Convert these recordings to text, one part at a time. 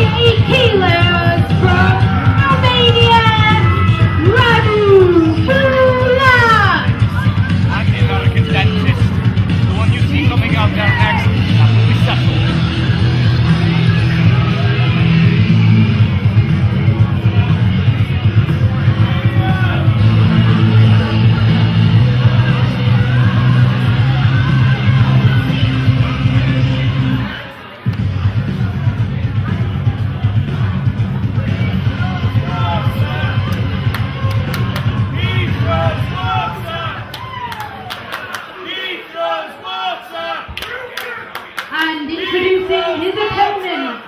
88 kilos from Romania, Radu Bulat. And the American dentist, the one you see coming out there next, that will be settled. And introducing his opponent,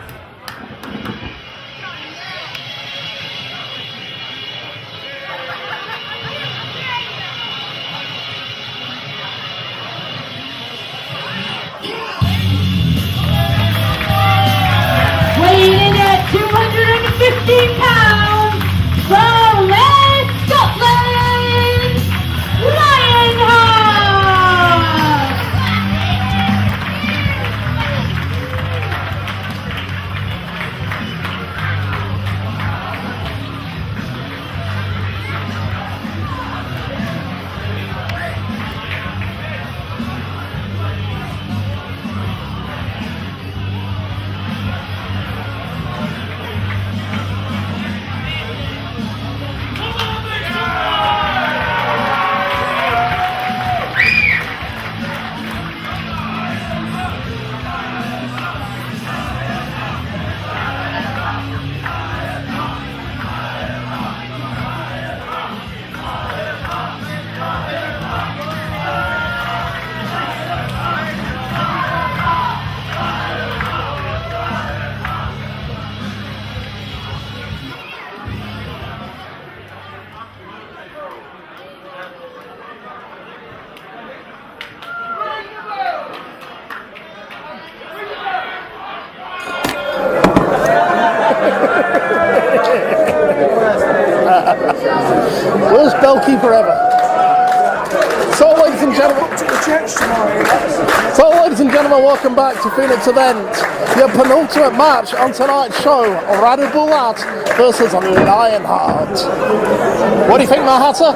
weighing in at 215 pounds, from Scotland, Lionheart. Worst bellkeeper ever. So, ladies and gentlemen, welcome back to Phoenix Event. Your penultimate match on tonight's show, Radu Bulat versus Lionheart. What do you think, Mahatta?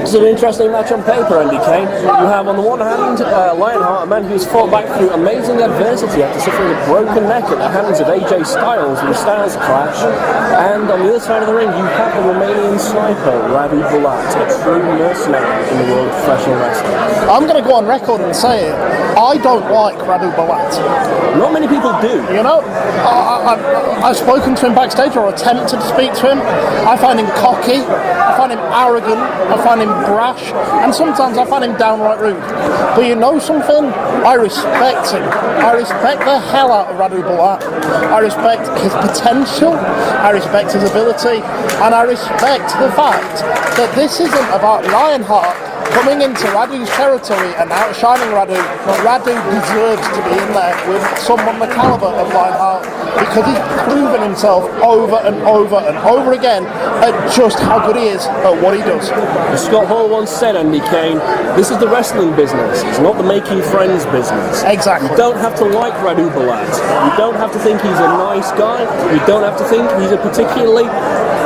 It's an interesting match on paper, NDK. You have on the one hand Lionheart, a man who's fought back through amazing adversity after suffering a broken neck at the hands of AJ Styles in a Styles clash. And on the other side of the ring, you have the Romanian sniper, Radu Bulat, a true mercenary in the world of professional wrestling. I'm going to go on record and say it. I don't like Radu Bulat. Not many people do. You know, I've spoken to him backstage or attempted to speak to him. I find him cocky. I find him arrogant. I find him brash, and sometimes I find him downright rude. But you know something? I respect him. I respect the hell out of Radu Bulat. I respect his potential, I respect his ability, and I respect the fact that this isn't about Lionheart coming into Radu's territory and outshining Radu, but Radu deserves to be in there with someone the caliber of Lionheart because he's proven himself over and over and over again at just how good he is at what he does. As Scott Hall once said, Andy Kane, this is the wrestling business, it's not the making friends business. Exactly. You don't have to like Radu Bulat. You don't have to think he's a nice guy. You don't have to think he's a particularly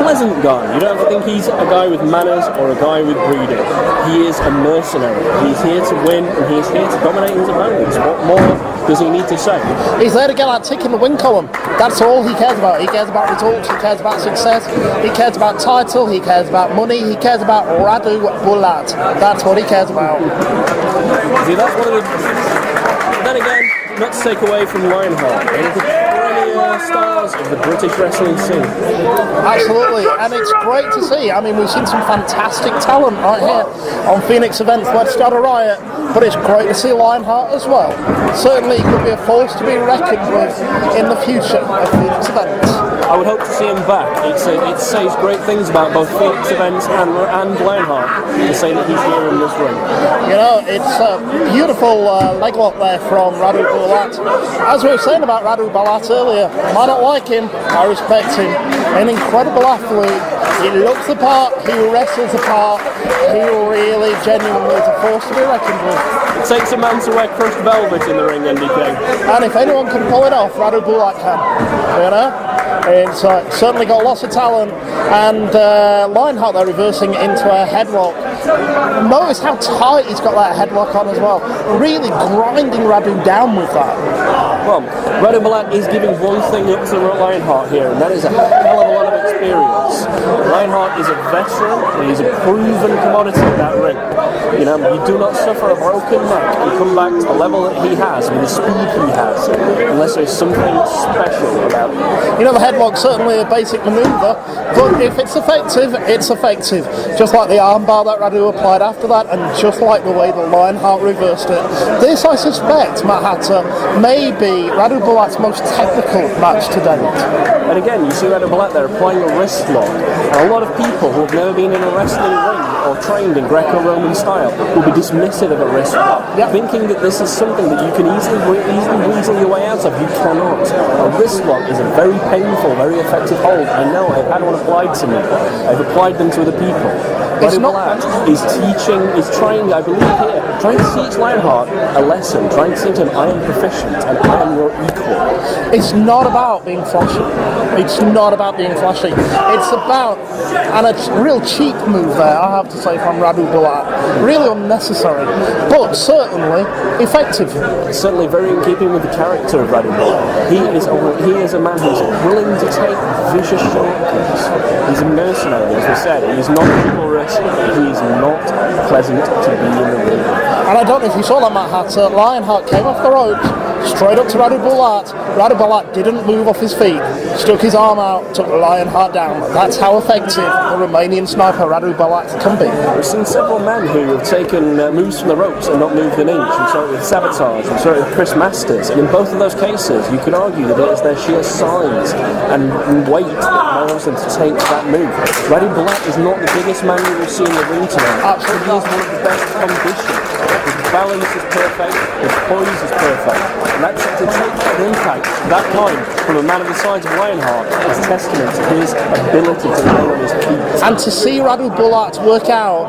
pleasant guy. You don't have to think he's a guy with manners or a guy with breeding. He is a mercenary. He's here to win and he's here to dominate his opponents. What more does he need to say? He's there to get that tick in the win column. That's all he cares about. He cares about results, he cares about success, he cares about title, he cares about money, he cares about Radu Bulat. That's what he cares about. See, that's one of the... Then again, not to take away from Lionheart, one of the premier stars of the British wrestling scene. Absolutely, and it's great to see. I mean, we've seen some fantastic talent right here on Phoenix Events. Let's start a riot, but it's great to see Lionheart as well. Certainly, he could be a force to be reckoned with in the future of Phoenix Events. I would hope to see him back. It says great things about both Phoenix Events and Lionheart to say that he's here in this ring. You know, it's a beautiful leg lock there from Radu Bulat. As we were saying about Radu Bulat earlier, I not like him, I respect him. An incredible athlete. He looks the part, he wrestles the part, he really genuinely is a force to be reckoned with. It takes a man to wear crushed velvet in the ring, NDK. And if anyone can pull it off, Radu Bulat can. You know, it's certainly got lots of talent. And Lionheart, they're reversing into a headlock. Notice how tight he's got that headlock on as well. Really grinding Radu down with that. Well, Radu Bulat is giving one thing up to Lionheart here, and that is a hell of a lot of experience. Lionheart is a veteran, and he's a proven commodity in that ring. You know, you do not suffer a broken neck and come back to the level that he has, with the speed he has, unless there's something special about it. You know, the headlock's certainly a basic manoeuvre, but if it's effective, it's effective. Just like the armbar that Radu applied after that, and just like the way the Lionheart reversed it. This, I suspect, Matt Hatter, may be Radu Bulat's most technical match to date. And again, you see Radu Bulat there applying a wrist lock, and a lot of people who have never been in a wrestling ring or trained in Greco-Roman style will be dismissive of a wrist lock, thinking that this is something that you can easily weasel your way out of. You cannot. A wrist lock is a very painful, very effective hold. I know, I've had one applied to me. I've applied them to other people. Radu Bulat is trying, I believe here, trying to teach Lionheart a lesson, trying to teach him, I am proficient and I am your equal. It's not about being flashy. It's not about being flashy. It's about, and a real cheap move there, I have to say, from Radu Bulat. Really unnecessary, but certainly effective. Certainly very in keeping with the character of Radu Bulat. He is a man who's willing to take vicious shortcuts. He's a mercenary, as we said. He's not chivalrous. He is not pleasant to be in the ring. And I don't know if you saw that, Matt Hatter. Lionheart came off the ropes, straight up to Radu Bulat. Radu Bulat didn't move off his feet, stuck his arm out, took Lionheart down. That's how effective the Romanian sniper Radu Bulat can be. We've seen several men who have taken moves from the ropes and not moved an inch. We saw it with Sabotage, we saw it with Chris Masters, and in both of those cases, you could argue that it is their sheer size and weight that allows them to take that move. Radu Bulat is not the biggest man you will see in the ring tonight. Absolutely. He is one of the best conditioned. His balance is perfect, his poise is perfect, and that's to take that impact that time from a man of the size of Lionheart is testament to his ability to play on his feet. And to see Radu Bulat work out,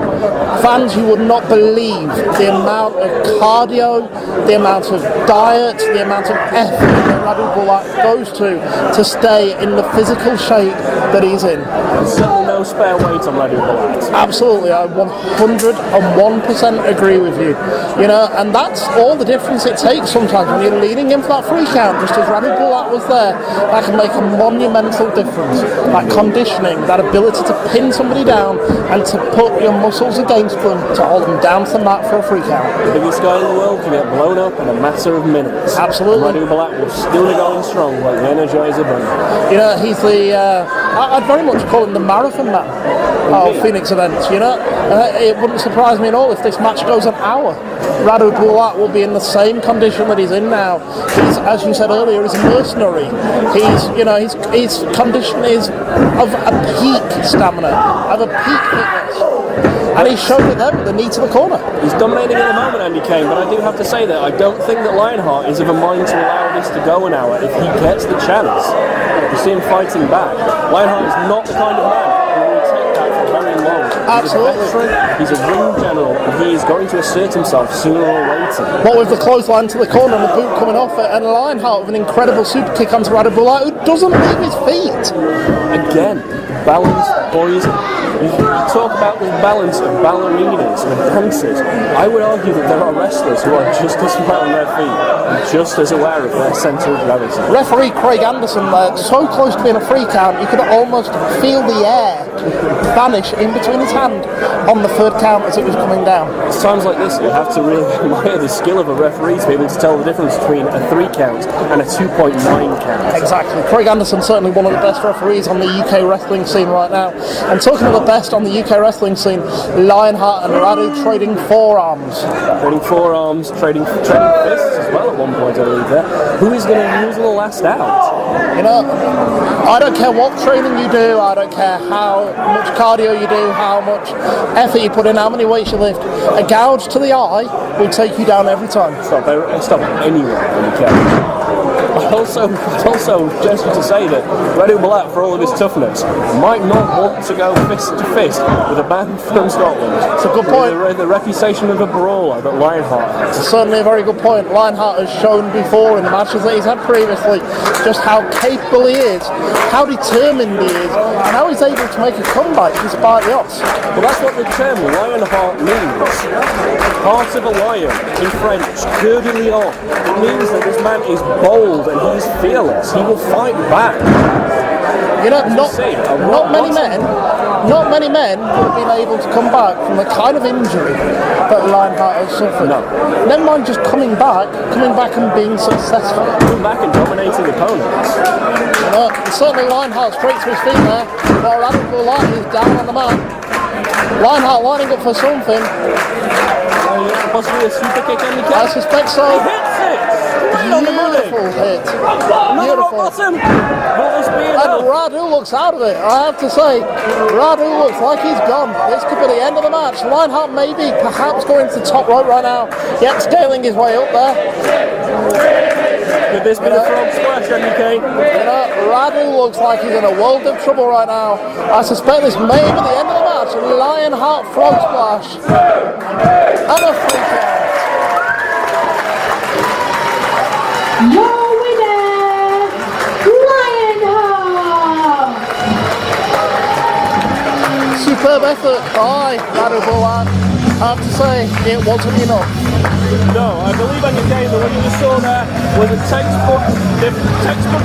fans, you would not believe the amount of cardio, the amount of diet, the amount of effort that Radu Bulat goes to stay in the physical shape that he's in. There's certainly no spare weight on Radu Bulat. Absolutely, I 101% agree with you. You know, and that's all the difference it takes sometimes when you're leading him for that free count, just as Radu Bulat was there. That can make a monumental difference. That conditioning, that ability to pin somebody down and to put your muscles against them to hold them down to the mat for a free count. The biggest guy in the world can get blown up in a matter of minutes. Absolutely. And Radu Bulat will still be going strong like the Energizer Bunny. You know, he's the, I'd very much call him the marathon man of Phoenix events, you know. It wouldn't surprise me at all if this match goes an hour. Radu Bulat will be in the same condition that he's in now. He's, as you said earlier, he's a mercenary. He's, you know, his condition is of a peak stamina, of a peak fitness. And he showed it there with the knee to the corner. He's dominating at the moment, Andy Kane, but I do have to say that I don't think that Lionheart is of a mind to allow this to go an hour if he gets the chance. You see him fighting back. Lionheart is not the kind of man who will take that for very long. Absolutely. He's a ring general, and he is going to assert himself sooner or later. What with the clothesline to the corner and the boot coming off it, and Lionheart with an incredible super kick onto Radu Bulat, who doesn't leave his feet. Again, balance, poise. You talk about the balance of ballerinas and dancers. I would argue that there are wrestlers who are just as well on their feet and just as aware of their centre of gravity. Referee Craig Anderson there, so close to being a free count, you could almost feel the air vanish in between his hand on the third count as it was coming down. It's times like this you have to really admire the skill of a referee to be able to tell the difference between a 3 count and a 2.9 count. Exactly. Craig Anderson, certainly one of the best referees on the UK wrestling scene right now. And talking of the best on the UK wrestling scene, Lionheart and Radu trading forearms. Trading forearms, trading fists as well at one point, I believe there. Who is going to use the last out? You know, I don't care what training you do, I don't care how much cardio you do, how much effort you put in, how many weights you lift. A gouge to the eye will take you down every time. Stop anyone when you can. I'd also gesture to say that Radu Bulat, for all of his toughness, might not want to go fist to fist with a man from Scotland. It's a good point. The reputation of a brawler that Lionheart has. It's certainly a very good point. Lionheart has shown before in the matches that he's had previously just how capable he is, how determined he is, and how he's able to make a comeback despite the odds. Well, that's what the term Lionheart means. Heart of a lion in French, Coeur de Lion. It means that this man is bold and he's fearless. He will fight back. You know, not many men would have been able to come back from the kind of injury that Lionheart has suffered. No. Never mind just coming back and being successful. Coming back and dominating opponents. You know, certainly Lionheart straight to his feet there, while Radu Bulat is down on the mat. Lionheart lining up for something. Possibly a super kick handicap. I suspect so. He hits it! On the money. Beautiful hit. Another rock bottom. Will this be And enough? Radu looks out of it. I have to say, Radu looks like he's gone. This could be the end of the match. Lionheart maybe perhaps going to the top rope right now, yet scaling his way up there. Could this be the frog splash, Andy Kane? You know, Radu looks like he's in a world of trouble right now. I suspect this may be the end of the match. Lionheart frog splash. And a free count. Your winner, Lionheart. Superb effort by Radu Bulat. I have to say, it wasn't enough. No, I believe Andy Kane, that what you just saw there was a textbook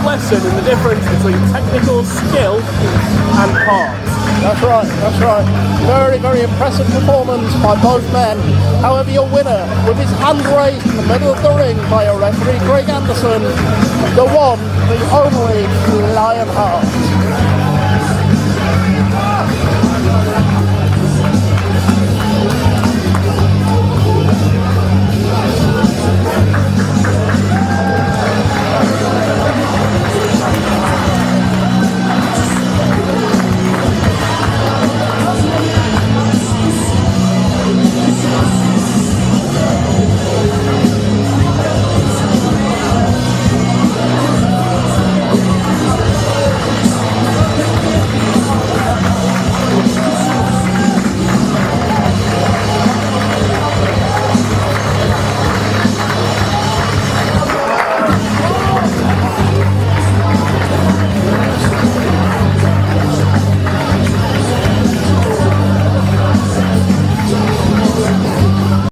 lesson in the difference between technical skill and heart. That's right. Very, very impressive performance by both men. However, your winner, with his hand raised in the middle of the ring by a referee, Greg Anderson, the one, the only Lionheart.